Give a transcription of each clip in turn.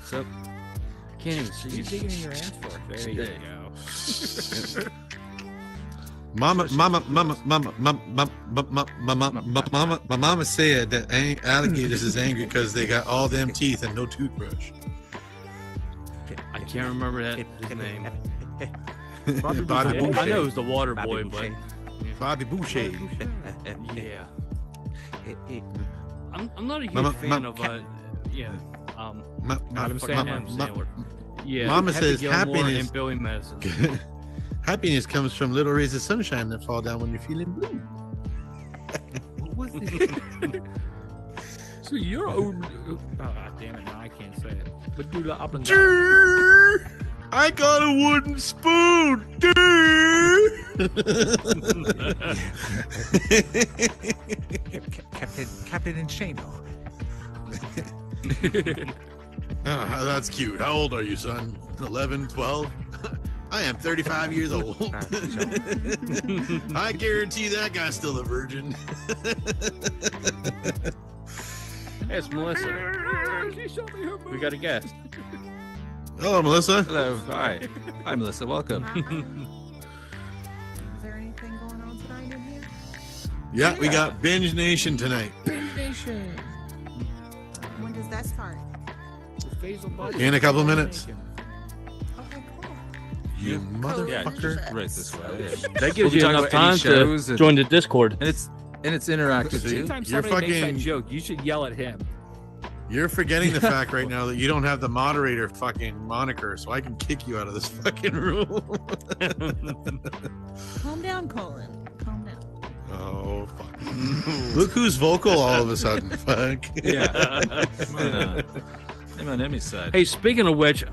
So, can't even see What are you you. digging in your ass for? There you go. My mama said that alligators is angry because they got all them teeth and no toothbrush. I can't remember his name. Bobby I Boucher. know it was the water boy, Bobby but Bobby Boucher. yeah. I'm not a huge Mama- fan ma- of Adam Mama Sandler. Yeah, Mama Happy says Gilmore happiness- and Billy Madison. Happiness comes from little rays of sunshine that fall down when you're feeling blue. What was it? So you're old. Oh, damn it! Now I can't say it. But do the up and down. I got a wooden spoon. Captain Inshano. Oh, that's cute. How old are you, son? 11, 12? I am 35 years old. I guarantee that guy's still a virgin. Hey, it's Melissa. We got a guest. Hello, Melissa. Hello. Hi. Hi, Melissa. Welcome. Is there anything going on tonight in here? Yeah, we got Binge Nation tonight. When does that start? In a couple of minutes. Okay, cool. You motherfucker. Right this way. That We'll gives be you talking enough about time any to shows and- join the Discord. And it's interactive too. Anytime You're somebody makes fucking- that joke, you should yell at him. You're forgetting the fact right now that you don't have the moderator fucking moniker, so I can kick you out of this fucking room. Calm down, Colin. Calm down. Oh, fuck. Look who's vocal all of a sudden. Fuck. Yeah. I'm on Emmy's side. Hey, speaking of which,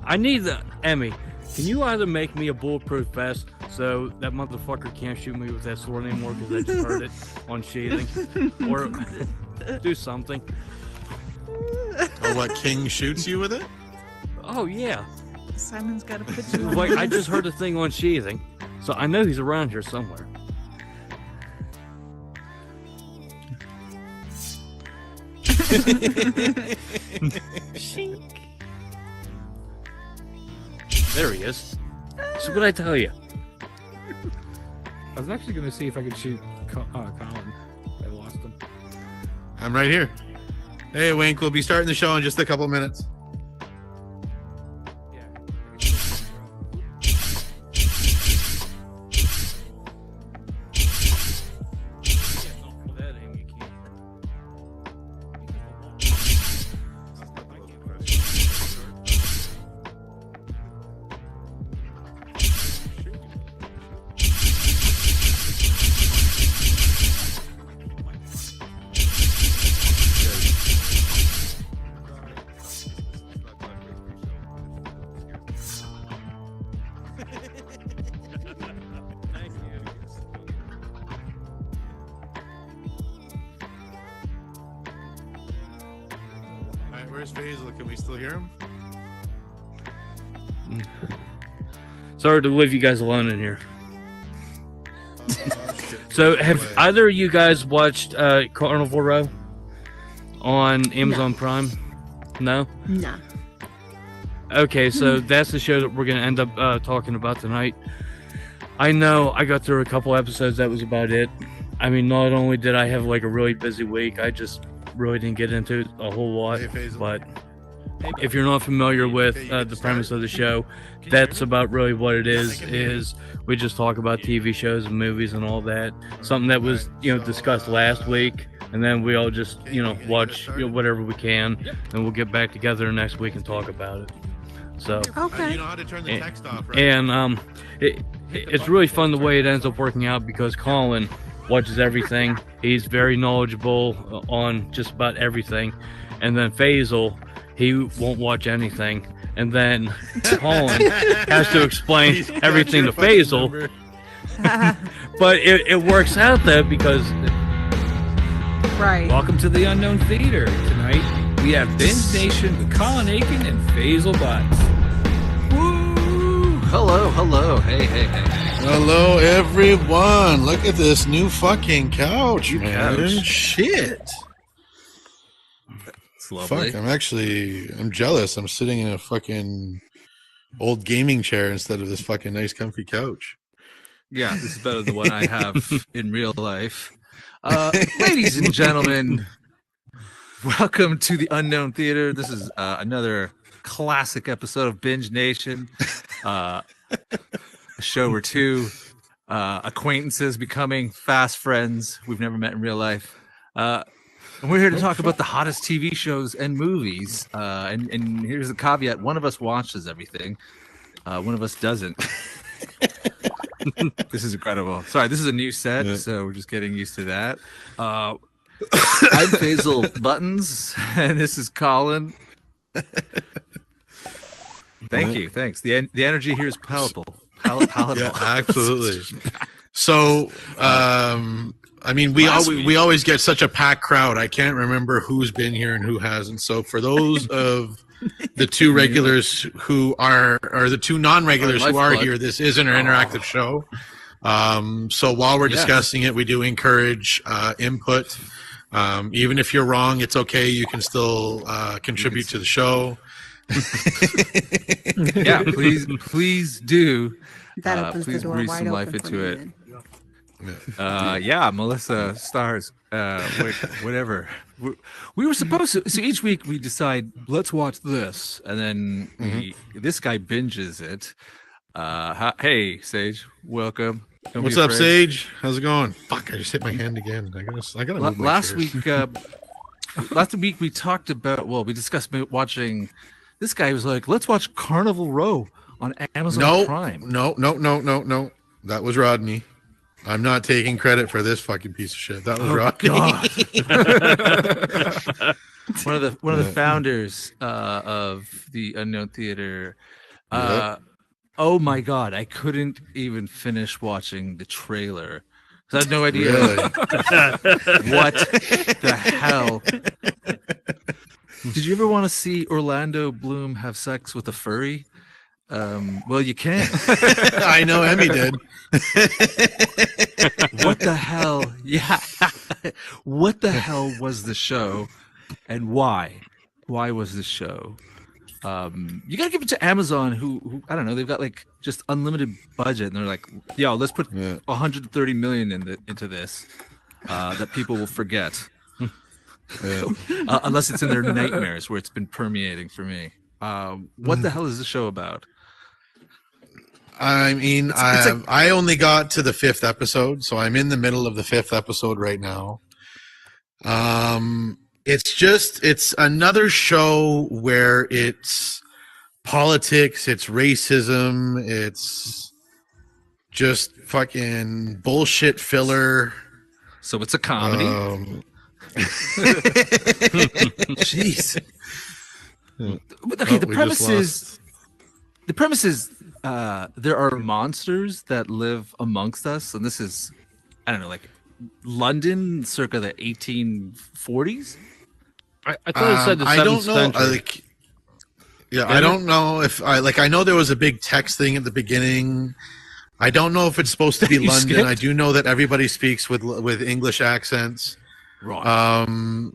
I need the Emmy. Can you either make me a bulletproof vest so that motherfucker can't shoot me with that sword anymore because I just heard it on sheathing, or do something? Or what, King shoots you with it? Oh yeah, Simon's got to put you on. like I just heard a thing on sheathing, so I know he's around here somewhere. There he is. So what I tell you? I was actually going to see if I could shoot Colin. I lost him. I'm right here. Hey, Wink, we'll be starting the show in just a couple minutes. All right, where's Faisal? Can we still hear him? Sorry to leave you guys alone in here. So, have either of you guys watched Carnival Row on Amazon Prime? No? Nah. Okay, so that's the show that we're going to end up talking about tonight. I know I got through a couple episodes, that was about it. I mean, not only did I have like a really busy week, I just really didn't get into it a whole lot. Hey, Faisal. But if you're not familiar with the premise of the show, that's about really what it is we just talk about TV shows and movies and all that. Something that was, discussed last week, and then we all just, watch whatever we can, and we'll get back together next week and talk about it. So, Okay. You know how to turn the text off, right? and it's really fun the way it ends up working out because Colin watches everything. He's very knowledgeable on just about everything. And then Faisal, he won't watch anything. And then Colin has to explain He's got everything your to fucking Faisal. number. But it works out though because Right. Welcome to the Unknown Theater. Tonight, we have Binge Nation with Colin Aiken and Faisal Butts. Woo! Hello. Hey. Hello, everyone. Look at this new fucking couch, New man. couch. Shit. It's lovely. Fuck, I'm jealous. I'm sitting in a fucking old gaming chair instead of this fucking nice comfy couch. Yeah, this is better than what I have in real life. Ladies and gentlemen, welcome to the Unknown Theater. This is another classic episode of Binge Nation, a show where two acquaintances becoming fast friends we've never met in real life. And we're here to talk about the hottest TV shows and movies. And here's the caveat. One of us watches everything. One of us doesn't. This is incredible. Sorry, this is a new set, so we're just getting used to that. I'm Faisal Buttons, and this is Colin. Thank you. Thanks. The energy here is palatable. Yeah, absolutely. So, I mean, we always get such a packed crowd. I can't remember who's been here and who hasn't. So, for those of the two regulars who are, or the two non-regulars who are here, this is an interactive show. So while we're discussing it, we do encourage input. Even if you're wrong, it's okay. You can still contribute to the show. Yeah, please do. That opens Please the door breathe wide some open life for into me, it. then. Yeah, Melissa Stars, whatever. We were supposed to. So each week we decide, let's watch this, and then this guy binges it. Hey, Sage, welcome. Don't What's be up, afraid. Sage? How's it going? Fuck! I just hit my hand again. I gotta move my Last chair. week we talked about. Well, we discussed watching. This guy was like, let's watch Carnival Row on Amazon Prime. No. That was Rodney. I'm not taking credit for this fucking piece of shit. That was Rodney. God. one of the founders of the Unknown Theater. Oh my God, I couldn't even finish watching the trailer. I had no idea what the hell. Did you ever want to see Orlando Bloom have sex with a furry? Well, you can't. I know Emmy did. What the hell? Yeah. What the hell was the show, and why? Why was the show? You gotta give it to Amazon, who I don't know. They've got like just unlimited budget, and they're like, "Yo, let's put 130 million into this that people will forget." Unless it's in their nightmares, where it's been permeating for me. What the hell is the show about? I mean, I only got to the 5th episode, so I'm in the middle of the 5th episode right now. It's another show where it's politics, it's racism, it's just fucking bullshit filler. So it's a comedy. Jeez. Okay, the premise is there are monsters that live amongst us, and this is, I don't know, like London circa the 1840s. I thought it said the 7th I don't know. century. I don't know if I know there was a big text thing at the beginning. I don't know if it's supposed to be You London. skipped? I do know that everybody speaks with English accents. Right.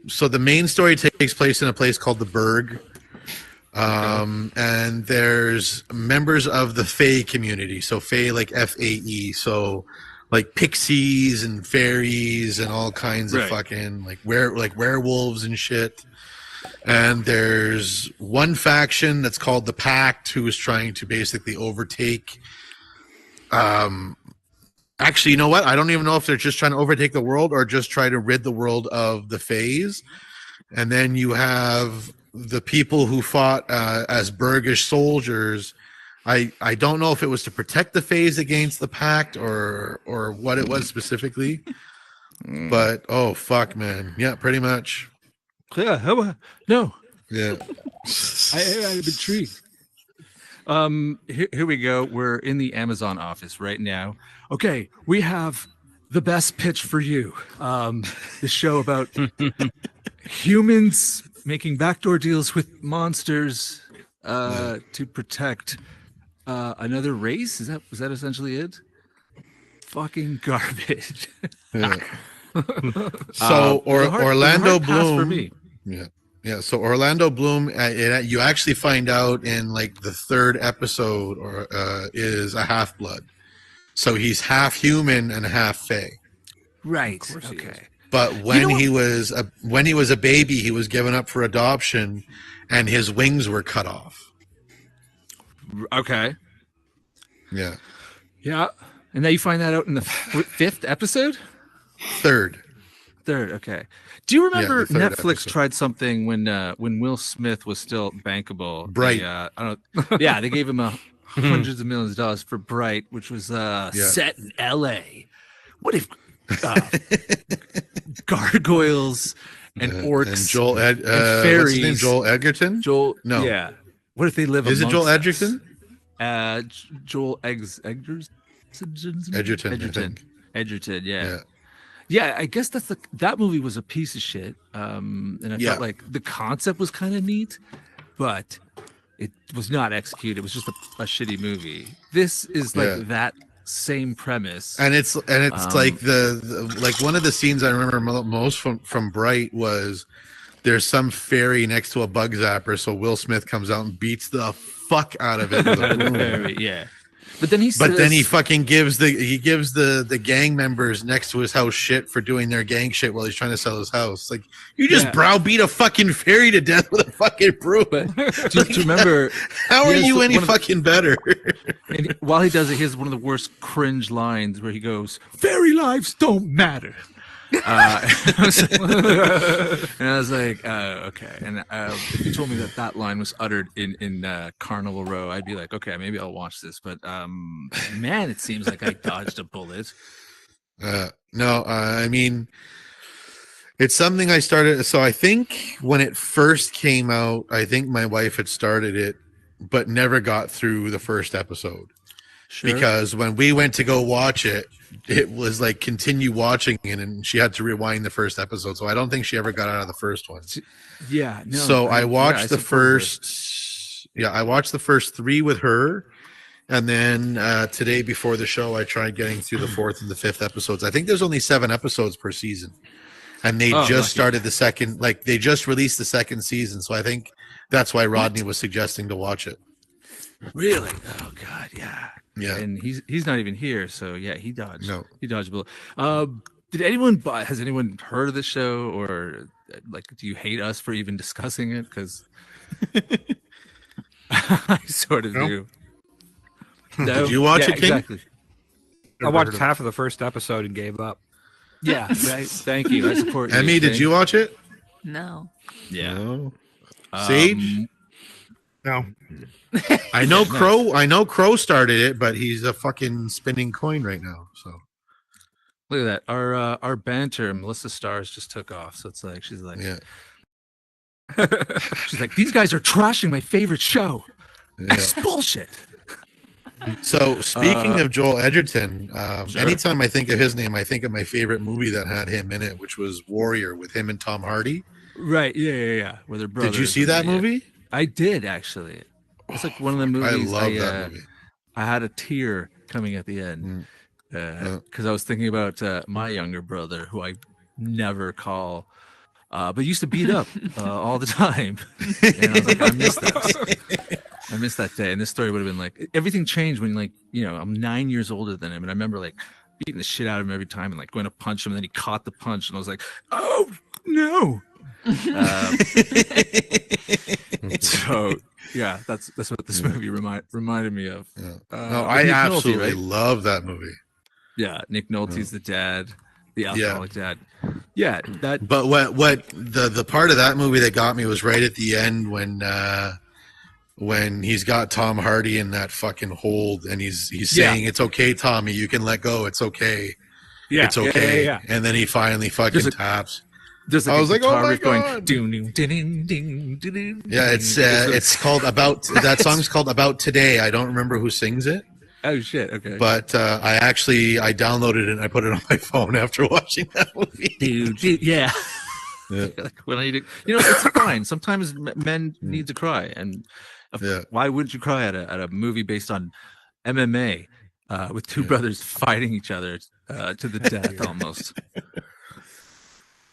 So the main story takes place in a place called the Burg. And there's members of the Fae community. So Fae, like Fae. So like pixies and fairies and all kinds of fucking like werewolves and shit. And there's one faction that's called the Pact, who is trying to basically overtake. Actually, you know what? I don't even know if they're just trying to overtake the world or just try to rid the world of the Faes. And then you have the people who fought as Burgish soldiers. I don't know if it was to protect the Faes against the Pact or what it was specifically. But oh fuck, man, yeah, pretty much. Yeah, no. Yeah, I'm intrigued. Here we go. We're in the Amazon office right now. Okay, we have the best pitch for you. The show about humans making backdoor deals with monsters to protect another race. Was that essentially it? Fucking garbage. yeah. So Orlando Orlando Bloom Bloom. for me. Yeah. Yeah, so Orlando Bloom, you actually find out in like the third episode, or is a half blood. So he's half human and half fae. Right. course he is. Okay. But when he was a baby, he was given up for adoption, and his wings were cut off. Okay. Yeah, Yeah. And now you find that out in the fifth episode? third. Third, okay. Do you remember the third Netflix episode. tried something when Will Smith was still bankable? Bright. They, I don't. Yeah, they gave him hundreds of millions of dollars for Bright, which was set in L.A. What if gargoyles and orcs And Joel and what's fairies? his name? Joel Edgerton? Joel, No. yeah. What if they live? Is it Joel amongst Edgerton? us? Joel Edgerton. Edgerton, I think. Edgerton, yeah. Yeah. Yeah, I guess that movie was a piece of shit. And I Yeah. felt like the concept was kind of neat, but it was not executed. It was just a shitty movie. This is like that same premise. And it's like the like one of the scenes I remember most from Bright was there's some fairy next to a bug zapper, so Will Smith comes out and beats the fuck out of it. With a broom. Yeah. But then he fucking gives the gang members next to his house shit for doing their gang shit while he's trying to sell his house. Like, you just browbeat a fucking fairy to death with a fucking broom. But do you remember? How are you any fucking better? And while he does it, he has one of the worst cringe lines where he goes, "Fairy lives don't matter." And I was like, okay. And if you told me that line was uttered in Carnival Row, I'd be like, okay, maybe I'll watch this. But man, it seems like I dodged a bullet. No, I mean, it's something I started. So I think when it first came out, I think my wife had started it, but never got through the first episode. Sure. Because when we went to go watch it, it was like continue watching it, and she had to rewind the first episode. So I don't think she ever got out of the first one. Yeah. No, so I watched the first. Yeah, I watched the first 3 with her, and then today before the show, I tried getting through the 4th and the 5th episodes. I think there's only 7 episodes per season, and they just started the second. Like they just released the second season, so I think that's why Rodney was suggesting to watch it. Really? Oh God, yeah. Yeah, and he's not even here, so yeah, he dodged. No, he dodged a bullet. Has anyone heard of the show, or like, do you hate us for even discussing it? Because I sort of do. No? Did you watch it, King? Exactly. I watched half of the first episode and gave up. Yeah, right. Thank you. I support you. Emmy, did you watch it? No. Yeah. No. Sage? No. I know Crow. I know Crow started it, but he's a fucking spinning coin right now. So look at that. Our banter, Melissa Stars just took off. So it's like she's like, she's like, these guys are trashing my favorite show. It's bullshit. So speaking of Joel Edgerton, anytime I think of his name, I think of my favorite movie that had him in it, which was Warrior with him and Tom Hardy. Right. Yeah. Where they're brothers. Did you see that movie? I did actually. It's like one of the movies. I love that movie. I had a tear coming at the end because I was thinking about my younger brother, who I never call, but used to beat up all the time. And I was like, I miss that. I missed that day. And this story would have been like, everything changed when, like, you know, I'm 9 years older than him, and I remember like beating the shit out of him every time and like going to punch him, and then he caught the punch, and I was like, oh no. So yeah, that's what this movie reminded me of. No, I absolutely love that movie. Yeah, Nick Nolte's the dad, the alcoholic dad. Yeah, that. But what the part of that movie that got me was right at the end when he's got Tom Hardy in that fucking hold, and he's saying, "It's okay, Tommy, you can let go. It's okay. Yeah, it's okay." Yeah. And then he finally fucking taps. Like I was like, "Oh my god!" Yeah, it's called About. That song's called About Today. I don't remember who sings it. Oh shit! Okay. But I downloaded it and I put it on my phone after watching that movie. Dude, yeah. Like, when it's fine. Sometimes men need to cry, and why wouldn't you cry at a movie based on MMA with two brothers fighting each other to the death almost?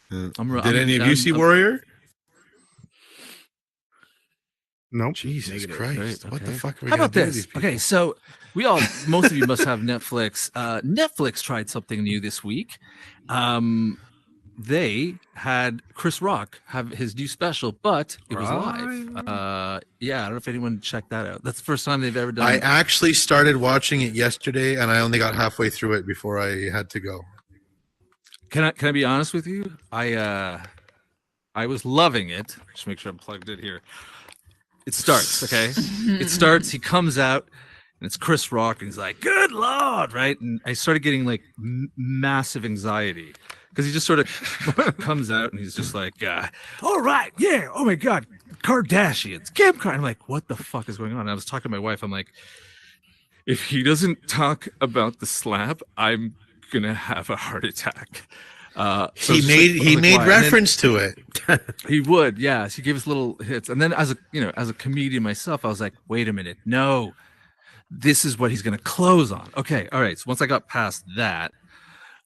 Did any of you see Warrior? Nope. Jesus Negative. Christ! Great, What the okay. fuck are we How gonna about do with this? these people? Okay, so most of you must have Netflix. Netflix tried something new this week. They had Chris Rock have his new special, but it was live. Yeah, I don't know if anyone checked that out. That's the first time they've ever done. I actually started watching it yesterday, and I only got halfway through it before I had to go. Can I be honest with you? I was loving it. Just make sure I'm plugged in here. It starts, okay? It starts, he comes out, and it's Chris Rock, and he's like, "Good Lord," right? And I started getting like massive anxiety because he just sort of comes out and he's just like, "All right, yeah, oh my God, Kardashians, Kim Kardashian." I'm like, "What the fuck is going on?" And I was talking to my wife. I'm like, "If he doesn't talk about the slap, I'm gonna have a heart attack." So He it's made just he like, made why? And then- reference to it. he would, yes. He gave us little hits, and then as a comedian myself, I was like, "Wait a minute, no, this is what he's going to close on." Okay, all right. So once I got past that,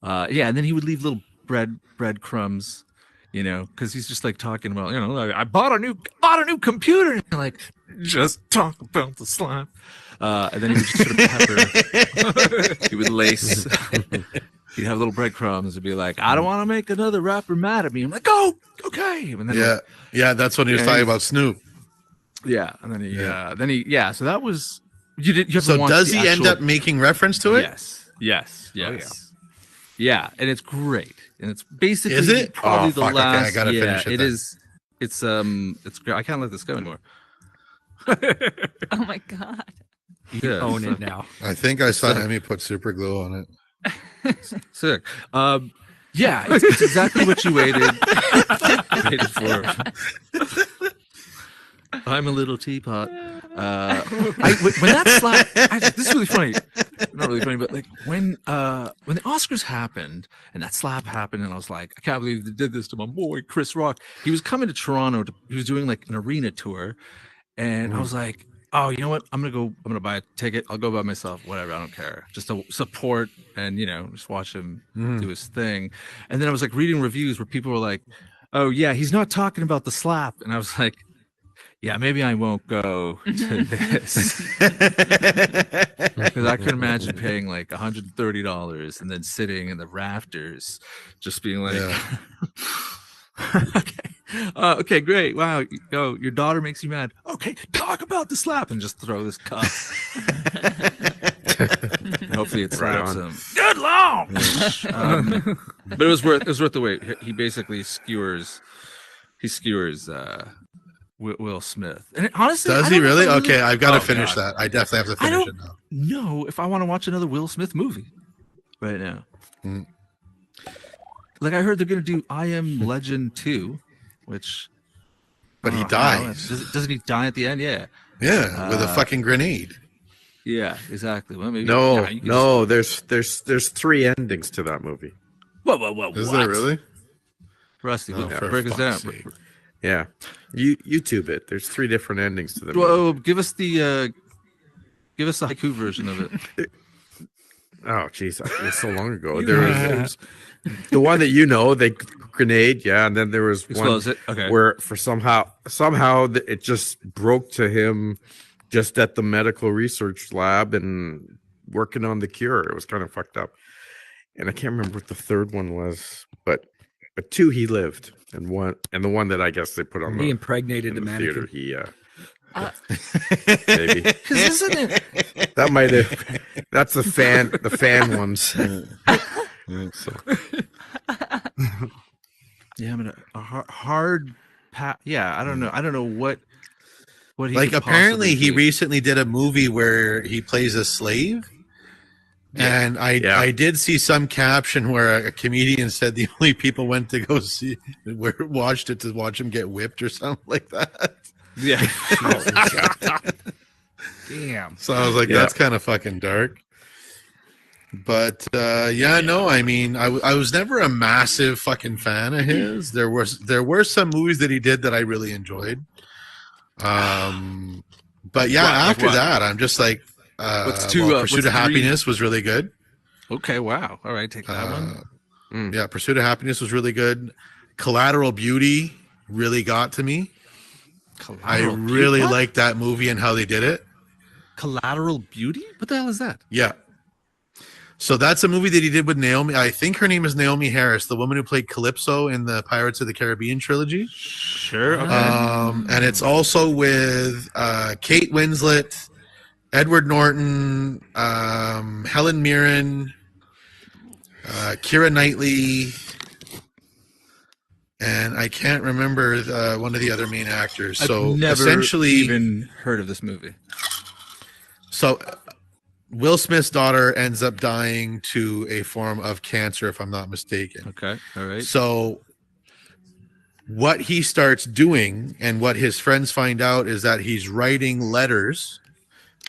yeah, and then he would leave little breadcrumbs, because he's just like talking about, like, I bought a new computer, and like, just talk about the slap, and then he would just sort of pepper, he would lace. He'd have little breadcrumbs and be like, "I don't want to make another rapper mad at me." I'm like, "Oh, okay." And then Yeah, that's when he was Yeah, talking he's- about Snoop. and then so that was you have to So watch does the he end actual- up making reference to it? Yes. Yeah, and it's great, and it's basically Is it? probably Oh, the fuck, okay, last. I gotta finish it it then. is. It's great. I can't let this go anymore. Oh my God. You own so- it now. I think I saw Emmy put super glue on it. Sick. Yeah, it's exactly what you waited for. I'm a little teapot. When that slap, this is really funny. Not really funny, but like when the Oscars happened and that slap happened, and I was like, I can't believe they did this to my boy Chris Rock. He was coming to Toronto. He was doing like an arena tour, and I was like, "Oh, you know what? I'm gonna buy a ticket. I'll go by myself. Whatever. I don't care. Just to support and just watch him do his thing." And then I was like reading reviews where people were like, "Oh yeah, he's not talking about the slap," and I was like, "Yeah, maybe I won't go to this." Because I could imagine paying like $130 and then sitting in the rafters, just being like, okay, great, wow, your daughter makes you mad. Okay, talk about the slap, and just throw this cup. And hopefully it slaps him. Good Lord! But it was worth the wait. He basically skewers. Will Smith. And honestly, Does I he don't know if really? I Okay, I've got to finish God. that. I definitely have to I finish don't it now. know if I want to watch another Will Smith movie right now. Mm. Like I heard they're going to do I Am Legend 2, which. But he I don't know. dies. Doesn't he die at the end? Yeah. Yeah, with a fucking grenade. Yeah, exactly. Well, maybe, No, yeah, you can no. There's 3 endings to that movie. Whoa. Is what? there really? Doesn't Oh, for break us down. fuck's sake. Yeah, YouTube it. There's 3 different endings to the movie. Well, give us the haiku version of it. Oh, jeez, it was so long ago. There was the one that they grenade, yeah, and then there was Explodes one it. Okay. where for somehow it just broke to him just at the medical research lab and working on the cure. It was kind of fucked up, and I can't remember what the third one was, but 2 he lived, and the one that I guess they put on He the impregnated in the the theater. mannequin. He maybe Because isn't it? that might have that's the fan ones. So. Yeah, I mean a hard yeah, I don't know what he Like could apparently possibly he do. recently did a movie where he plays a slave. And I did see some caption where a comedian said the only people went to go watched it to watch him get whipped or something like that. Yeah. Damn. So I was like, that's kind of fucking dark. But no, I mean, I was never a massive fucking fan of his. There were some movies that he did that I really enjoyed. But yeah, after that, I'm just like, Pursuit of Happiness was really good. Okay, wow. All right, take that one. Yeah, Pursuit of Happiness was really good. Collateral Beauty really got to me. I Collateral really Beauty? What? like that movie and how they did it. Collateral Beauty? What the hell is that? Yeah. So that's a movie that he did with Naomi. I think her name is Naomi Harris, the woman who played Calypso in the Pirates of the Caribbean trilogy. Sure. Okay. And it's also with Kate Winslet, Edward Norton, Helen Mirren, Keira Knightley, and I can't remember one of the other main actors. So I've never essentially, even heard of this movie. so Will Smith's daughter ends up dying to a form of cancer, if I'm not mistaken. Okay. All right. So what he starts doing and what his friends find out is that he's writing letters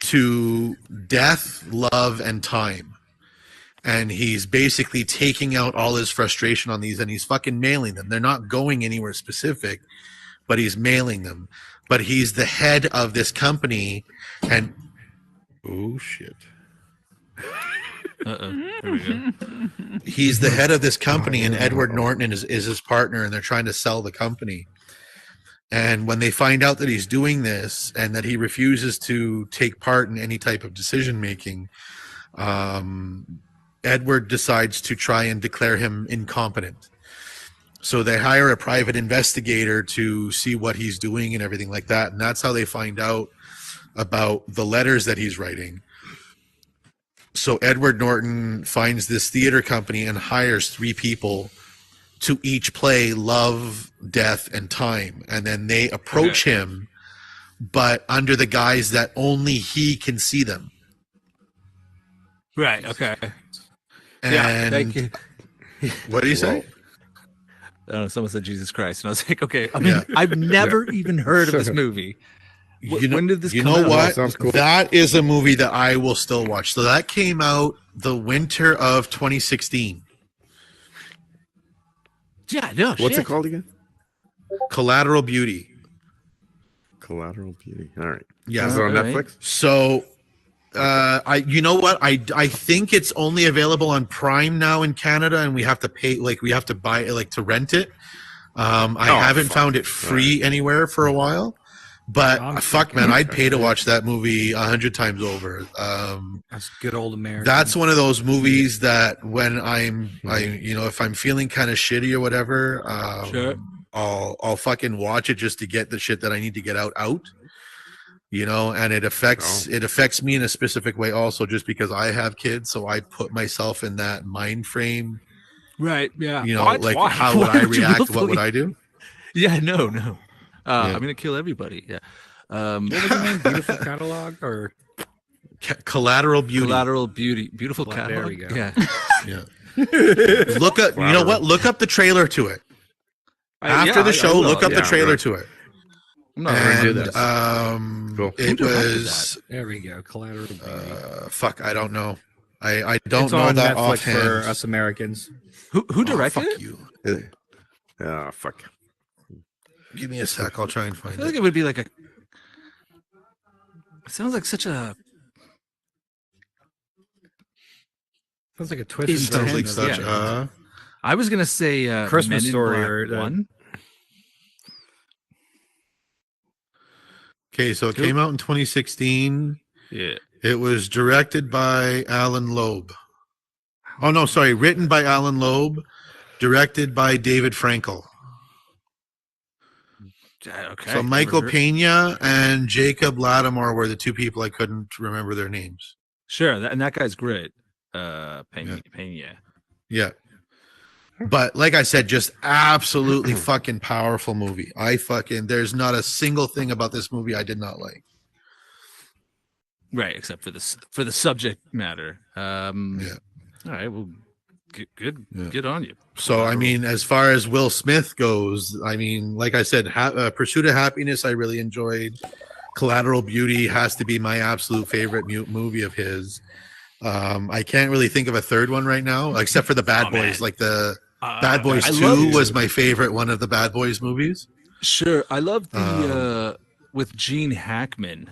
to death, love, and time. And he's basically taking out all his frustration on these and he's fucking mailing them. They're not going anywhere specific, but he's mailing them. But he's the head of this company and oh shit. Uh-oh. There we go. He's the head of this company and Edward Norton is his partner and they're trying to sell the company. And when they find out that he's doing this and that he refuses to take part in any type of decision making, Edward decides to try and declare him incompetent. So they hire a private investigator to see what he's doing and everything like that. And that's how they find out about the letters that he's writing. So Edward Norton finds this theater company and hires 3 people to each play love, death, and time. And then they approach him, but under the guise that only he can see them. Right. Okay. And thank you. what do you say? I don't know, someone said Jesus Christ, and I was like, okay. I mean, Yeah. I've never even heard of this movie. When did this You come know out? what? Sounds cool. That is a movie that I will still watch. So that came out the winter of 2016. Yeah, no. What's shit. it called again? Collateral Beauty. Collateral Beauty. All right. Yeah. Is it on All right. Netflix? So you know what? I think it's only available on Prime now in Canada, and we have to pay, like we have to buy it, like to rent it. I haven't found it free anywhere for a while. But fuck, man, I'd pay to watch that movie 100 times over. That's good old American. That's one of those movies that when if I'm feeling kind of shitty or whatever, Sure. I'll fucking watch it just to get the shit that I need to get out. You know, and it affects me in a specific way also, just because I have kids, so I put myself in that mind frame. Right. Yeah. You know, Why- like why- how would why I would you react? What willfully- would I do? Yeah. No. No. Yeah. I'm gonna kill everybody. Yeah. What was the name? Beautiful Catalog or Collateral Beauty. Collateral Beauty. Beautiful Well, catalog. there we go. Yeah. Yeah. Look up. You know what? Look up the trailer to it. After the show, look up the trailer to it. I'm not gonna do And this. Cool. it Who directed was there we go. Collateral Beauty. fuck. I don't know. I don't It's know on that Netflix offhand. for us Americans. Who Oh, directed fuck it? you. Yeah, fuck. Give me a sec. I'll try and I find feel like it. it would be like a. It sounds like such a. Sounds like a twisted It Sounds version like of such yeah. a. I was gonna say Christmas Men in Story Black or the- 1. Okay, so it came out in 2016. Yeah. It was directed by Alan Loeb. Oh no, sorry, written by Alan Loeb, directed by David Frankel. Okay. So Michael Never heard- Pena and Jacob Lattimore were the 2 people I couldn't remember their names. Sure, and that guy's great. Pena. Yeah. But like I said, just absolutely fucking powerful movie. There's not a single thing about this movie I did not like. Right, except for the subject matter. Yeah. All right. Well, good. Yeah. Good on you. So, I mean, as far as Will Smith goes, I mean, like I said, Pursuit of Happiness, I really enjoyed. Collateral Beauty has to be my absolute favorite movie of his. I can't really think of a third one right now, except for the Bad Boys. Like the Bad Boys I 2 love- was my favorite one of the Bad Boys movies. Sure, I love the with Gene Hackman,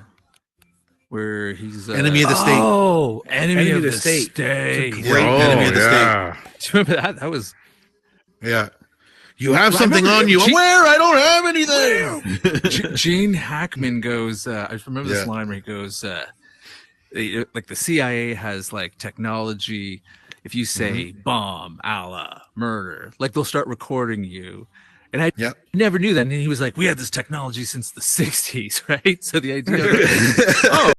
where he's Enemy of the State. Oh, Enemy of the State. Great Oh, Enemy of the State. yeah. Do you remember that? That was Yeah. You have something on you. Where? I don't have anything. Gene Hackman goes. I remember this line where he goes, like the CIA has like technology. If you say bomb, Allah, murder, like they'll start recording you. And I never knew that. And he was like, we had this technology since the 60s, right? So the idea of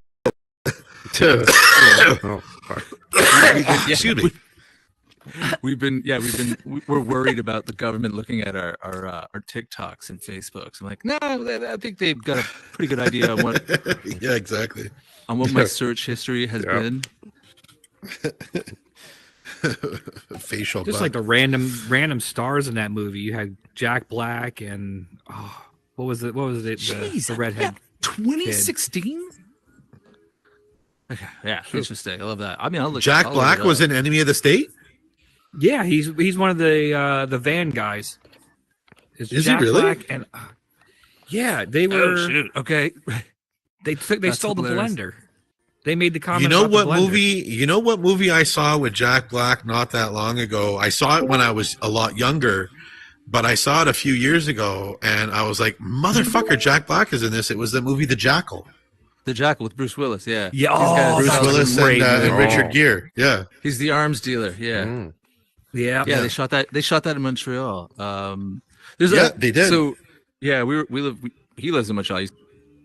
Excuse me. We're worried about the government looking at our TikToks and Facebooks. I'm like, no, I think they've got a pretty good idea on what exactly. On what my search history has been. Facial just butt. like the random stars in that movie. You had Jack Black and what was it? Jeez, the redhead. 2016. Okay, yeah, interesting. I love that. I mean, Jack Black was in Enemy of the State. Yeah, he's one of the van guys. Is Jack he really? Black and yeah, they were. Oh, shoot. Okay, they stole the blender. They made the comment. You know what movie? You know what movie I saw with Jack Black not that long ago? I saw it when I was a lot younger, but I saw it a few years ago, and I was like, "Motherfucker, Jack Black is in this." It was the movie The Jackal. The Jackal with Bruce Willis. Yeah. Yeah. Bruce Willis and Richard Gere. Yeah. He's the arms dealer. Yeah. Mm. Yeah. They shot that. They shot that in Montreal. They did. So yeah, he lives in Montreal. He used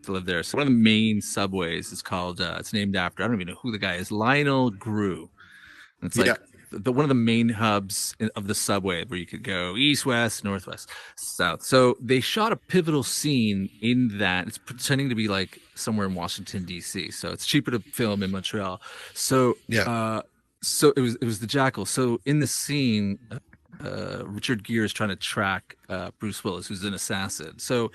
to live there. So one of the main subways is called. It's named after. I don't even know who the guy is. Lionel Grew. It's like one of the main hubs of the subway where you could go east, west, northwest, south. So they shot a pivotal scene in that. It's pretending to be like somewhere in Washington D.C. So it's cheaper to film in Montreal. So so it was the Jackal. So in the scene, Richard Gere is trying to track Bruce Willis, who's an assassin. So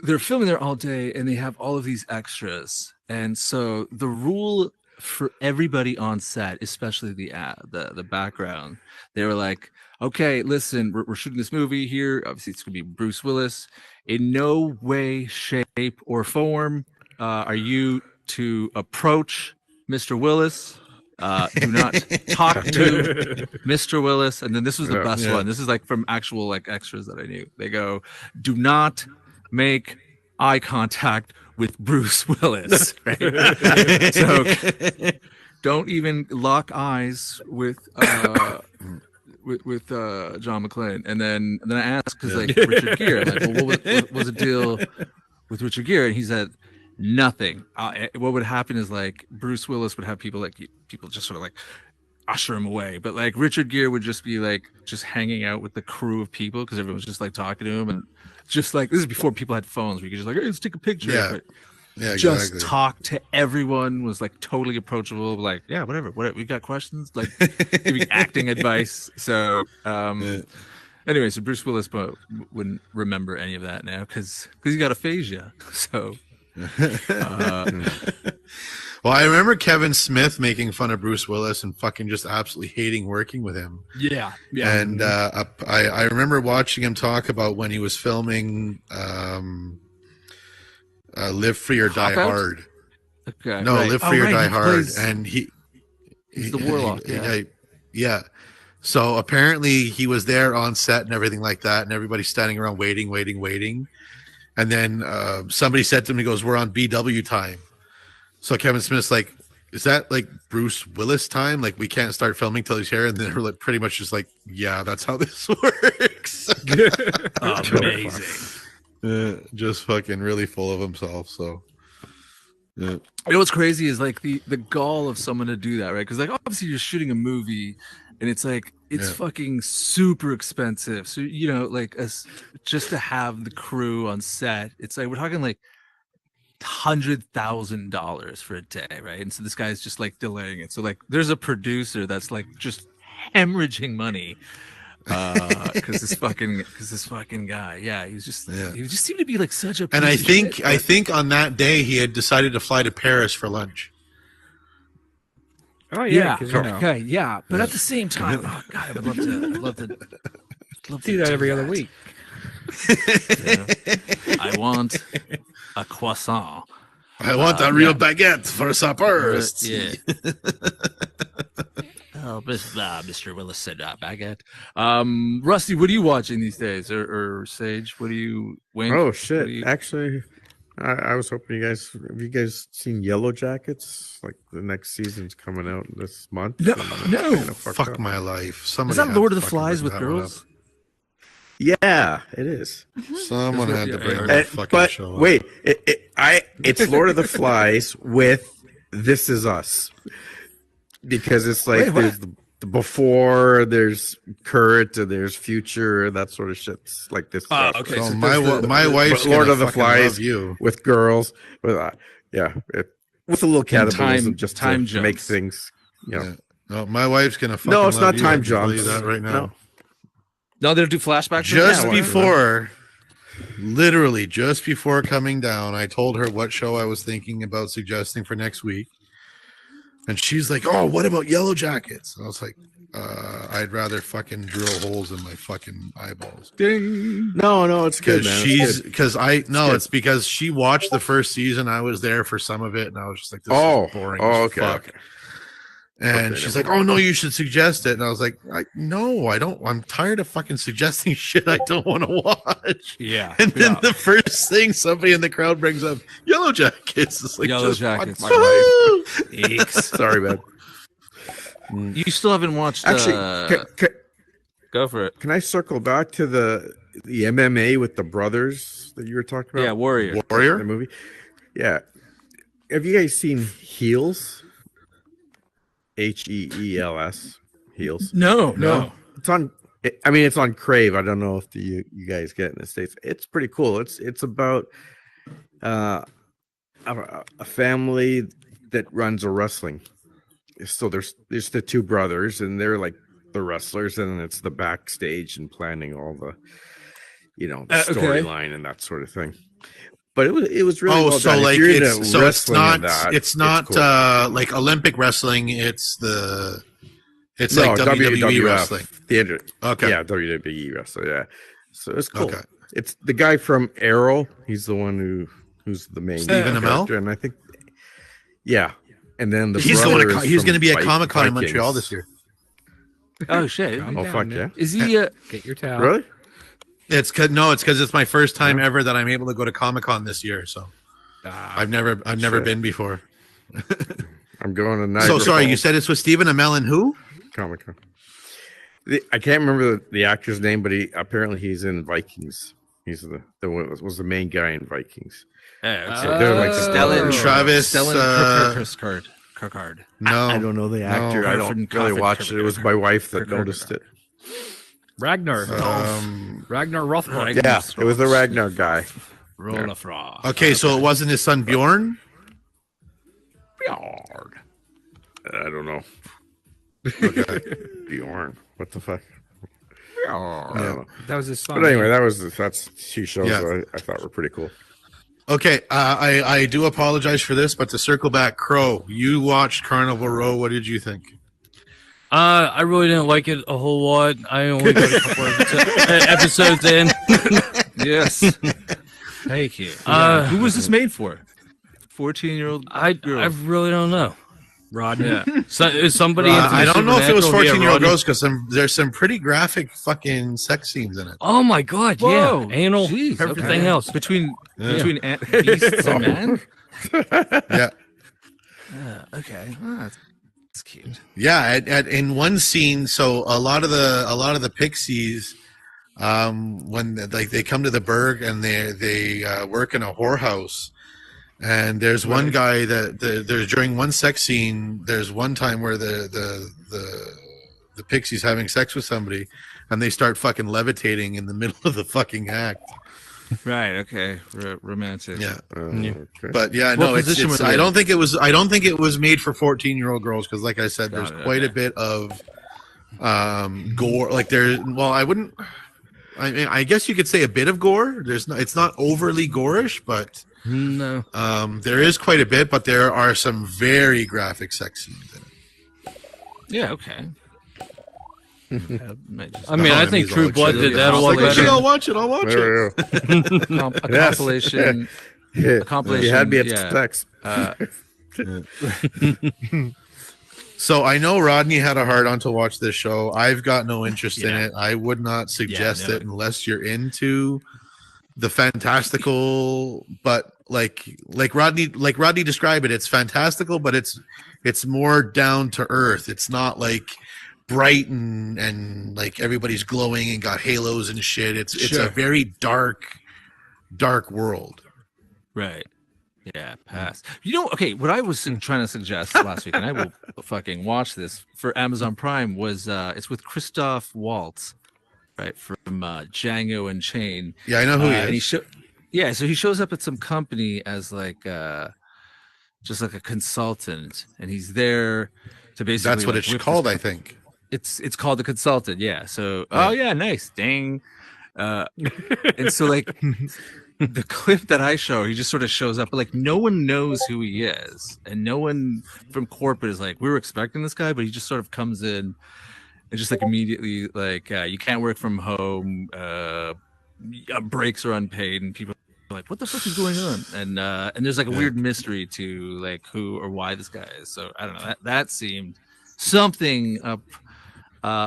they're filming there all day, and they have all of these extras. And so the rule for everybody on set, especially the background, they were like, okay, listen, we're shooting this movie here. Obviously, it's gonna be Bruce Willis. In no way, shape, or form are you to approach Mr. Willis. Do not talk to Mr. Willis. And then this was the best one. This is like from actual like extras that I knew. They go, do not make eye contact with Bruce Willis. Right? So don't even lock eyes with John McClane. And then I asked because like Richard Gere, like, well, what was the deal with Richard Gere? And he said, nothing. What would happen is like Bruce Willis would have people just sort of like usher him away, but like Richard Gere would just be like just hanging out with the crew of people because everyone was just like talking to him, and just like this is before people had phones where you could just like, hey, let's take a picture. Just exactly. talk to everyone, was like totally approachable, like whatever we got questions, like giving acting advice. So anyway, so Bruce Willis wouldn't remember any of that now because he got aphasia. So well, I remember Kevin Smith making fun of Bruce Willis and fucking just absolutely hating working with him. Yeah. And I remember watching him talk about when he was filming Live Free or Die Hard. Okay. No, right. Live Free or Die Hard. He's And he's the warlock. Yeah. So apparently he was there on set and everything like that, and everybody's standing around waiting. And then somebody said to him, he goes, we're on BW time. So Kevin Smith's like, is that like Bruce Willis time? Like, we can't start filming till he's here. And they're like, pretty much just like, yeah, that's how this works. Amazing. Just fucking really full of himself. So, yeah. You know what's crazy is like the gall of someone to do that, right? Because like obviously you're shooting a movie, and it's like it's fucking super expensive. So you know, like just to have the crew on set, it's like we're talking like $100,000 for a day, right? And so this guy's just like delaying it. So like there's a producer that's like just hemorrhaging money because this fucking guy, he just seemed to be like such a. And I think on that day he had decided to fly to Paris for lunch. Oh yeah. Okay, yeah. But at the same time, oh god, I would love to do that every other week. I want a croissant. I want a real baguette for supper. Yeah. Oh, Mr. Willis said Baguette. Rusty, what are you watching these days? Or Sage, what do you? Wink, Oh what shit! do you- Actually, I was hoping you guys have you guys seen Yellow Jackets? Like the next season's coming out this month. No, and it's no. kinda fucked Fuck up. my life. Is Somebody that had Lord to of the fucking Flies bring with that one girls? Yeah, it is. up. Someone had to bring Uh, that fucking But show up. wait, it's Lord of the Flies with This Is Us, because it's like Wait, what? there's the before, there's current, and there's future, that sort of shit. It's like this. Oh, Is Us. okay. So so my there's the- my wife's Lord gonna of the fucking Flies love you. with girls, with with a little cannibalism, just time to make jumps. things. Yeah. No, my wife's gonna fucking No, it's love not you. time I can tell you jumps. that right now. No. No, they'll do flashbacks. Just Yeah, before, literally just before coming down, I told her what show I was thinking about suggesting for next week, and she's like, "Oh, what about Yellow Jackets?" And I was like, "I'd rather fucking drill holes in my fucking eyeballs." Ding. No, it's good, Because man. she's because I no, good. it's because she watched the first season. I was there for some of it, and I was just like, "This is boring." oh, as okay, fuck. okay. And Okay, she's never like, "Oh no, you should suggest it." And I was like, "No, I don't. I'm tired of fucking suggesting shit I don't want to watch." Yeah. And then the first thing somebody in the crowd brings up, Yellow Jackets. It's like, Yellow just fuck Jackets. my life. Eeks. Sorry, man. You still haven't watched. Actually, Go for it. can I circle back to the MMA with the brothers that you were talking about? Yeah, Warrior. the Warrior? movie. Yeah, have you guys seen Heels? Heels. Heels. No. It's on. I mean, it's on Crave. I don't know if you guys get it in the States. It's pretty cool. It's about a family that runs a wrestling. So there's the two brothers, and they're like the wrestlers, and it's the backstage and planning all the, the Okay. storyline and that sort of thing. But it was really Oh, well so done. If like you're into it's wrestling and not that, it's not cool. like Olympic wrestling. It's No, like WWE wrestling. Okay. Yeah, WWE wrestling. Yeah, so it's cool. Okay. It's the guy from Arrow. He's the one who's the main Stephen Amell? character, and I think, yeah. And then the He's brother going is to from be at Comic-Con in Vikings. Montreal this year. Oh shit. Calm Oh down, fuck man. yeah! Is he? Get your towel. Really? It's because it's my first time ever that I'm able to go to Comic-Con this year. So I've never Shit. been before. I'm going to So Niagara sorry, you Falls said it's with Stephen Amell and who? Comic Con. I can't remember the actor's name, but he's in Vikings. He's the was the main guy in Vikings. So they're like the Stellan brothers. Travis, Kirkard. No, I don't know the actor. I don't Coffin, really watch it. It was my wife that noticed it. Ragnar. Ragnar Rothbard. Yeah, it was the Ragnar guy. Rolafra. Okay, so it wasn't his son Bjorn. I don't know. Okay. Bjorn. What the fuck? I don't know. That was his son. But anyway, that's two shows Yeah. that I thought were pretty cool. Okay, I do apologize for this, but to circle back, Crow, you watched Carnival Row. What did you think? I really didn't like it a whole lot. I only got a couple episodes in. Yes. Thank you. Who was this made for? 14-year-old I really don't know. Rodney. Yeah. So is somebody? into the I don't know if it was Supernatural? Yeah, 14-year-old Rodney. girls because there's some pretty graphic fucking sex scenes in it. Oh my god! Whoa, Yeah, anal, jeez, everything okay. else. between Yeah. beasts and men. Yeah. Okay, that's cute. Yeah, in one scene, so a lot of the pixies, when they come to the Berg and they work in a whorehouse, and there's one guy that there's during one sex scene, there's one time where the pixies having sex with somebody, and they start fucking levitating in the middle of the fucking act. Right. Okay. Romantic. Yeah. Okay. But yeah, What no, position it's were they I in? don't think it was made for 14-year-old girls because, like I said, there's Got it, quite a okay. bit of gore. Like I wouldn't. I mean, I guess you could say a bit of gore. It's not overly gorish, but No. there is quite a bit. But there are some very graphic sex scenes in it. Yeah. Okay. I mean, I think he's True all Blood excited. did that a He's lot like, okay, better. I'll watch it. I'll watch it. There we go. A Yes. compilation. Yeah. compilation, You had me at yeah. sex. So I know Rodney had a hard on to watch this show. I've got no interest in Yeah. it. I would not suggest no. it unless you're into the fantastical, but like Rodney described it. It's fantastical, but it's more down to earth. It's not like bright and like everybody's glowing and got halos and shit. It's a very dark world. Right. Yeah, pass. Okay, what I was trying to suggest last week, and I will fucking watch this for Amazon Prime, was it's with Christoph Waltz, right, from Django and Chain. Yeah, I know who he And is. so he shows up at some company as like just like a consultant, and he's there to basically. That's what like, it's whip called, this- I think. It's called the consultant, yeah. So oh yeah, nice, ding. And so like the clip that I show, he just sort of shows up, but like no one knows who he is, and no one from corporate is like, we were expecting this guy, but he just sort of comes in and just like immediately like you can't work from home, breaks are unpaid, and people are like, what the fuck is going on? And there's like a weird mystery to like who or why this guy is. So I don't know, that seemed something up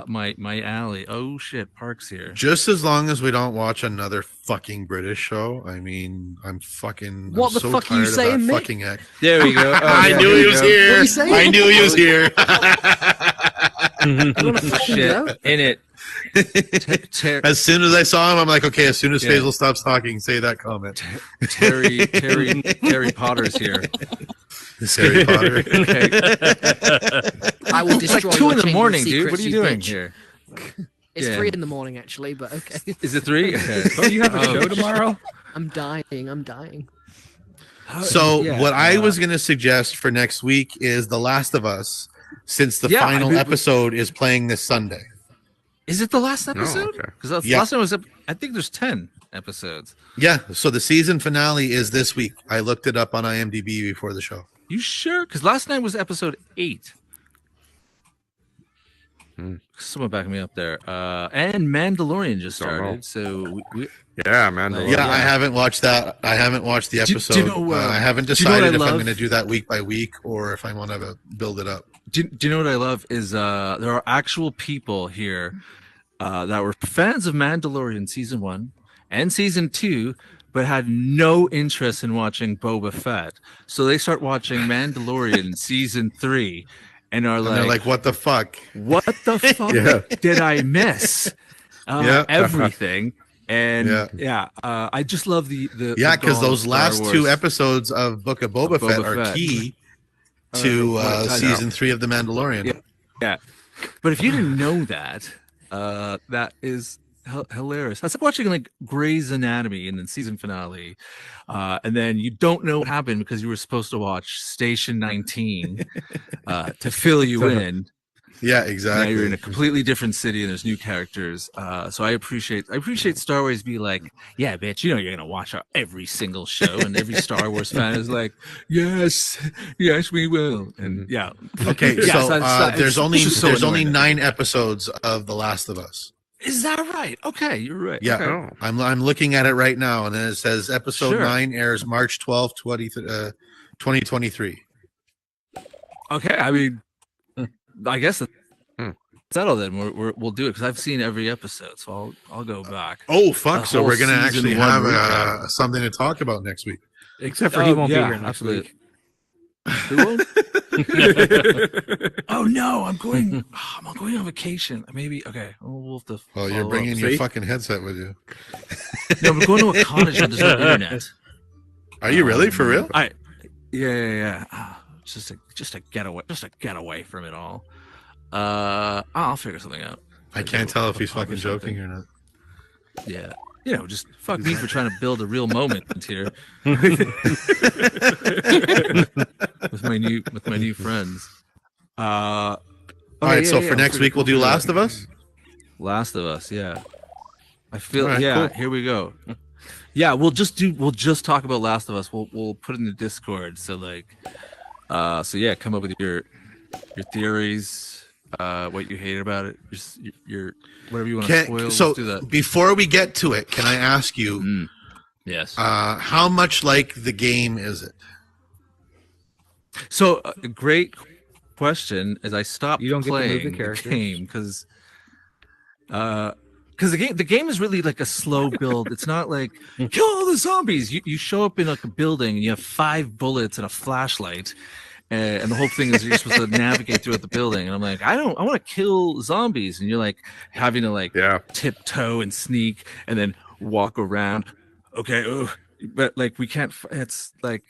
my alley. Oh shit, Park's here. Just as long as we don't watch another fucking British show. I mean, I'm What the so fuck are you tired of saying, that Mick? fucking act. There we go. Oh, I yeah, knew there he we was go. here. What are you saying? I knew he was here. You wanna fucking Shit go? in it. As soon as I saw him, I'm like, okay, as soon as Yeah. Faisal stops talking, say that comment. Terry Potter's here. Harry Potter. Okay. I will It's like destroy 2 your in the chamber morning, of dude. secrets, What are you you doing bitch. here? It's Yeah. 3 in the morning, actually, but okay. Is it 3? Okay. Oh, you have a show tomorrow? I'm dying. So Yeah, what I was going to suggest for next week is The Last of Us, since the Yeah, final I mean, episode is playing this Sunday. Is it the last episode? okay. Because Yeah. last time was I think there's 10 episodes. Yeah, so the season finale is this week. I looked it up on IMDb before the show. You sure? Because last night was episode 8. Someone back me up there. And Mandalorian just Don't know. started, so we Yeah, man. Like, Yeah, yeah. I haven't watched that. I haven't watched the Do- do you episode. know, I haven't do you know what decided I if I'm love? going to do that week by week or if I want to build it up. Do you know what I love is there are actual people here that were fans of Mandalorian season 1 and season 2, but had no interest in watching Boba Fett. So they start watching Mandalorian season 3 and are And they're like, what the fuck? what the fuck Yeah. did I miss? Yeah. Everything. And Yeah. I just love the Yeah, the because dawn of those Star last Wars. 2 episodes of Book of Boba, Of Boba Fett are Fett. key to what a season 3 of The Mandalorian. Yeah. Yeah, but if you didn't know that, that is hilarious. That's like watching like Grey's Anatomy and then season finale, and then you don't know what happened because you were supposed to watch Station 19 to fill you in. Yeah, Now exactly. you're in a completely different city and there's new characters. So I appreciate Star Wars be like, yeah, bitch, you know you're gonna watch every single show, and every Star Wars fan is like, yes, we will, and yeah. Okay, Yeah, so there's only this is so there's only annoying. 9 episodes of The Last of Us. Is that right? Okay, you're right. Yeah, Okay. Oh. I'm looking at it right now, and then it says episode Sure. 9 airs March 12th, 2023. Okay, I mean, I guess it's Hmm. settled then. We'll do it because I've seen every episode, so I'll go back. Oh fuck! A So whole we're gonna season actually 1 have recap. something to talk about next week. Except for he won't yeah, be here next absolutely. week. Who won't? Oh no, I'm going on vacation. Maybe okay. We'll have to. Well, you're follow bringing up. your See? fucking headset with you. No, we're going to a cottage where there's no internet. Are you really for real? Yeah. Just a getaway from it all. I'll figure something out. I can't tell if he's I'll fucking do something. joking or not. Yeah. Just fuck me for trying to build a real moment here with my new friends. All right, so for next week we'll do Last of Us. Last of Us, yeah. I feel All right, yeah. cool. Here we go. Yeah, we'll just talk about Last of Us. We'll put it in the Discord. So like, so yeah, come up with your theories, what you hate about it, your whatever you want to spoil. So Let's do that. before we get to it, can I ask you Yes. how much like the game is it? So great question as I stopped You don't get to move the playing the characters. game because the game is really like a slow build. It's not like kill all the zombies. You show up in like a building and you have 5 bullets and a flashlight, and the whole thing is you're supposed to navigate throughout the building. And I'm like, I want to kill zombies, and you're like having to like tiptoe and sneak and then walk around. Okay, but like we can't. It's like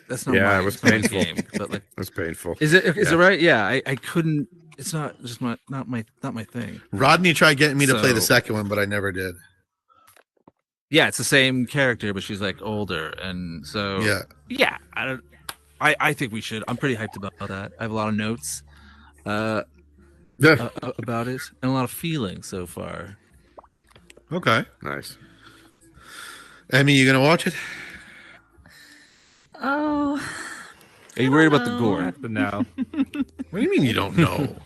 that's not. Yeah, it was painful. Game, but like It was painful. is it right? Yeah, I couldn't. It's not just not my thing. Rodney tried getting me to play the So- second one, but I never did. Yeah, it's the same character, but she's like older, and so Yeah. I think we should. I'm pretty hyped about that. I have a lot of notes about it and a lot of feelings so far. Okay. Nice. Emmy, you gonna watch it? Oh, Are you worried about the gore? No. What do you mean you don't know?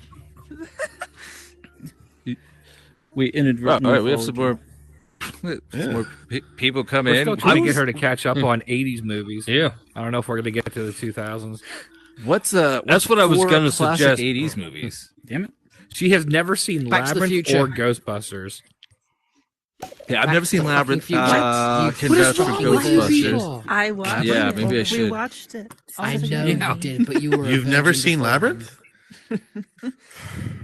We inadvertently. All right, we have some followed more, some more people come We're in. still trying to get her to catch up on 80s movies. you. Yeah, I don't know if we're going to get to the 2000s. What's That's what I was 4 gonna classic suggest. 80s movies? damn it. She has never seen Back to the Labyrinth Future. or Ghostbusters. Yeah, I've Back never to seen the Labyrinth. fucking Can future. vouch for What is wrong with you Ghostbusters. people? I watched Yeah, it. maybe I We should. watched it. I know Yeah. you did, but you were. a You've never virgin seen beforehand. Labyrinth?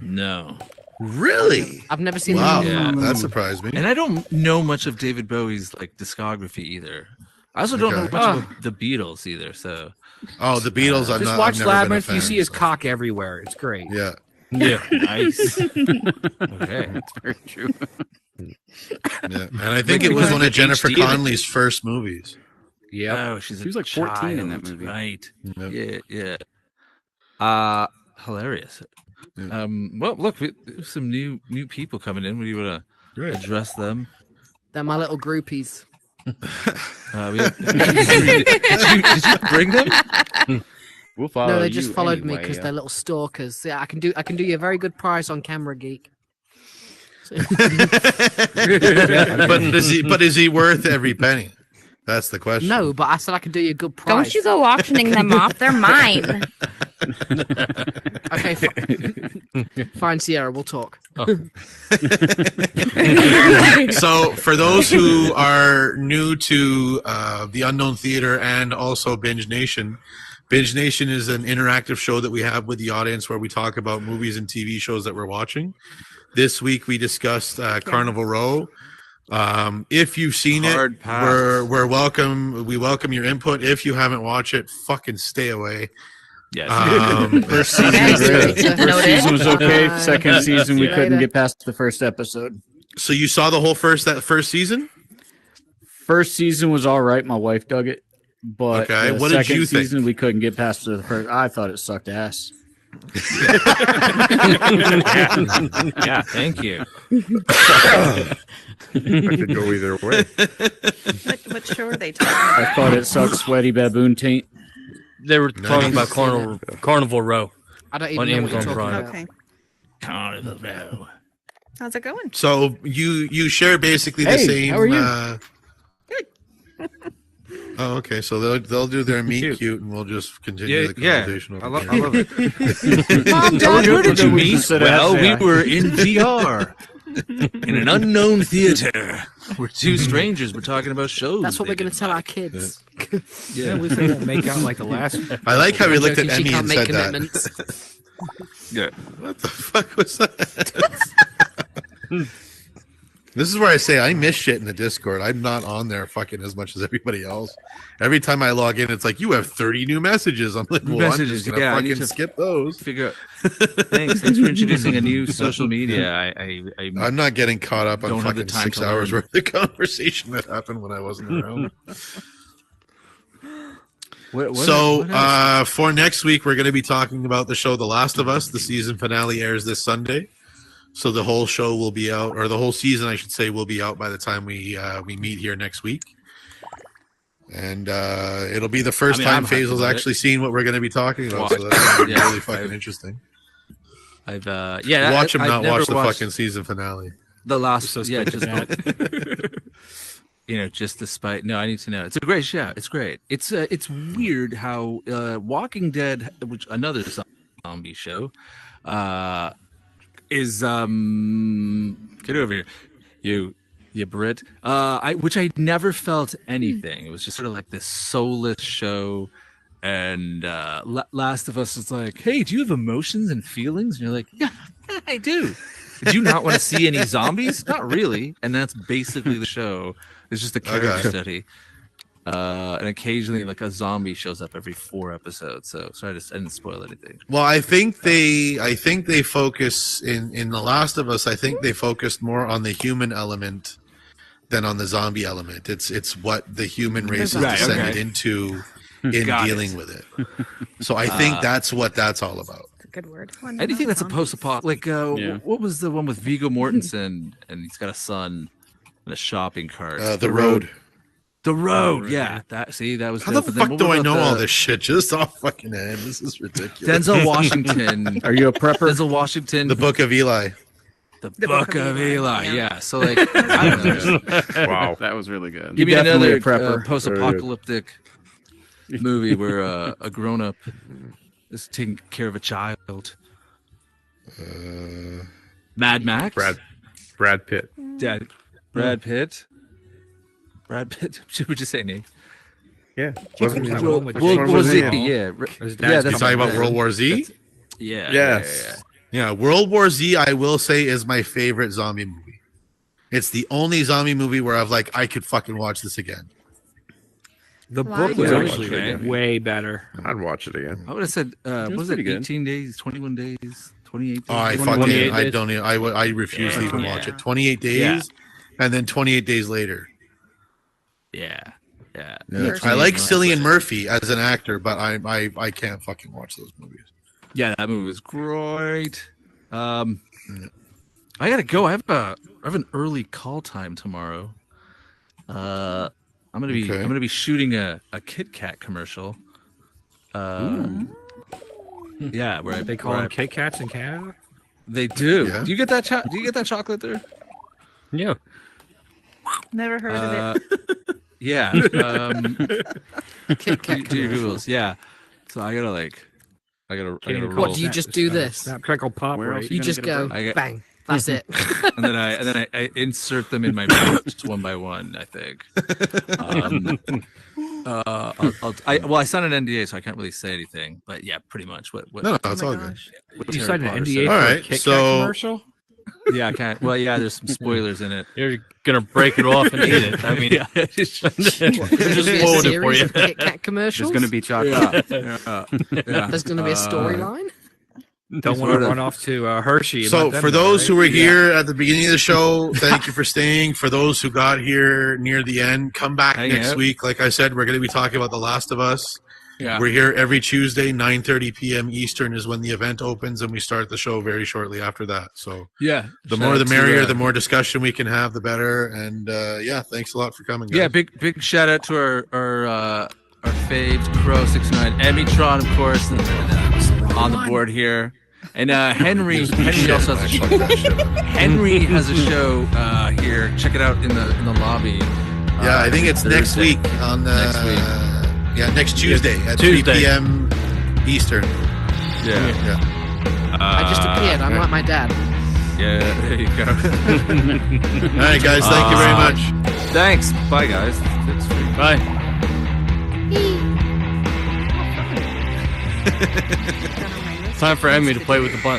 No, Really? I've never seen. Wow, the Yeah. that surprised me. and I don't know much of David Bowie's like discography either. I also don't know Okay. much about the Beatles either. So Oh, the Beatles. Just I've watch never been a Labyrinth. You fan, see his so- cock everywhere. It's great. Yeah. Yeah, nice. Okay. that's very true. Yeah. And I think it was one of Jennifer Connelly's first movies. Yeah. Oh, she's She was like 14 in that child, movie. right? Yep. Yeah. Hilarious. Yeah. Well, look, we have some new people coming in. What do you want to Great. address them? They're my little groupies. Did you bring them? We'll follow. No, they just you followed me anyway, because yeah. they're little stalkers. Yeah, I can do you a very good price on Camera Geek. But is he worth every penny? That's the question. No, but I said I can do you a good price. Don't you go auctioning them off. They're mine. Okay, fine, Sierra. We'll talk. So for those who are new to the Unknown Theater and also Binge Nation is an interactive show that we have with the audience where we talk about movies and TV shows that we're watching. This week we discussed Carnival Row. If you've seen Hard it, pass. we're welcome. We welcome your input. If you haven't watched it, fucking stay away. Yes. First season, Thanks, great. Peter. First season was okay. Bye. Second season, we See you couldn't later. get past the first episode. So you saw the whole first season? First season was all right. My wife dug it, but Okay, the what did second you think? season we couldn't get past the first. I thought it sucked ass. Yeah. Thank you. I could go either way. What show are they talking I about? thought it sucked sweaty baboon taint. They were talking about Carnival Row. I don't On even know what Amazon you're talking Prime. about. Okay. Carnival Row. How's it going? So you share basically the Hey, same. how are you? Oh, okay. So they'll do their meet Cute. cute, and we'll just continue the Yeah. conversation. I over love, here. I love it. Mom, Where did you we meet? just said Well, we ass, were in VR in an unknown theater where two strangers were talking about shows. That's what they we're going to didn't tell our like. kids. Yeah, at least they won't make out like the last. I like how he looked at Joking, she Emmy can't and make said that. commitments. Yeah. What the fuck was that? This is where I say I miss shit in the Discord. I'm not on there fucking as much as everybody else. Every time I log in, it's like you have 30 new messages. I'm like, well, I'm Messages, just gonna yeah, I need fucking to- skip those. Figure out. Thanks for introducing a new social media. I'm not getting caught up on Don't have the fucking time 6 to hours learn. worth of conversation that happened when I wasn't around. For next week, we're going to be talking about the show The Last of Us. The season finale airs this Sunday. So the whole show will be out, or the whole season, I should say, will be out by the time we meet here next week. And it'll be the first time I'm hyped Faisal's about it. actually seen what we're going to be talking about. Watch- So that's gonna be Yeah, really fucking interesting. I've Watch him I've not never watch the watched fucking season finale. the last. Yeah, just just despite. No, I need to know. It's a great show. It's great. It's weird how Walking Dead, which another zombie zombie show. Is get over here, you Brit. Which I never felt anything. It was just sort of like this soulless show. And Last of Us is like, hey, do you have emotions and feelings? And you're like, yeah, I do. Did you not want to see any zombies? Not really. And that's basically the show. It's just a character study. And occasionally, like a zombie shows up every 4 episodes. So sorry, I didn't spoil anything. Well, I think they focus in The Last of Us. I think they focused more on the human element than on the zombie element. It's what the human race is descended into in dealing with it. So I think that's what that's all about. That's a good word. Anything that's a post-apocalyptic, like what was the one with Viggo Mortensen and he's got a son in a shopping cart? The Road. The Road, yeah. That was. How the fuck do I know all this shit just off fucking head? This is ridiculous. Denzel Washington. Are you a prepper? Denzel Washington. The Book of Eli. The Book of Eli. Yeah. So like, I don't know. Wow, that was really good. Give me definitely another a prepper. Post-apocalyptic movie where a grown-up is taking care of a child. Mad Max. Brad Pitt. Dad. Brad Pitt. Brad Pitt. Would you say Nate? Yeah. World War Z. Yeah. You talking about World War Z? Yeah. Yes. Yeah, World War Z, I will say, is my favorite zombie movie. It's the only zombie movie where I've like, I could fucking watch this again. The Why? book was Yeah, actually okay. way better. I'd watch it again. I would have said, was it pretty good. 18 days, 21 days, 28 days? Oh, I 28 fucking, I days. don't even, I refuse to even watch it. 28 days, Yeah. and then 28 days later. Yeah. I like Cillian Murphy as an actor, but I can't fucking watch those movies. Yeah, that movie was great. I gotta go. I have an early call time tomorrow. I'm gonna be shooting a Kit Kat commercial. Yeah, where They call them Kit Kats in Canada. They do. Yeah. Do you get that? Do you get that chocolate there? Yeah. Never heard of it. Yeah. Kit Kat Do your commercial. Googles. Yeah. So I gotta roll. What do you just do this? Snap, crackle, pop. Where else Right? You gonna just get a go break? bang. That's it. and then I insert them in my mouth just one by one. I think. I signed an NDA, so I can't really say anything. But yeah, pretty much. What No, it's all good. what You Harry signed an Potter NDA said. for All a right, Kit Kat so- commercial? Yeah, I can't. Well, yeah, there's some spoilers in it. You're gonna break it off and eat it. I mean, Just There's gonna be a spoiled it for series you. of Kit Kat commercials. There's going to be chocolate. yeah. There's gonna be a storyline. Don't want to run off to Hershey. and So let them for know, those right? who were here at the beginning of the show, thank you for staying. For those who got here near the end, come back Hang next out. week. Like I said, we're going to be talking about The Last of Us. Yeah. We're here every Tuesday, 9:30 p.m. Eastern is when the event opens, and we start the show very shortly after that. So Yeah. the Shout more out the to, merrier, the more discussion we can have, the better. And yeah, thanks a lot for coming, guys. Yeah, big shout out to our faves, Crow 69, Emitron, of course, on the board here. And Henry also has a show. Henry has a show here. Check it out in the lobby. Yeah, I think it's next Thursday. week on Next week. yeah, next Tuesday at Tuesday. 3 p.m. Eastern. Yeah. Yeah. I just appeared. I'm like my dad. Yeah, there you go. All right, guys. Thank you very much. Thanks. Bye, guys. It's free. bye. Time for Emmy to play with the button.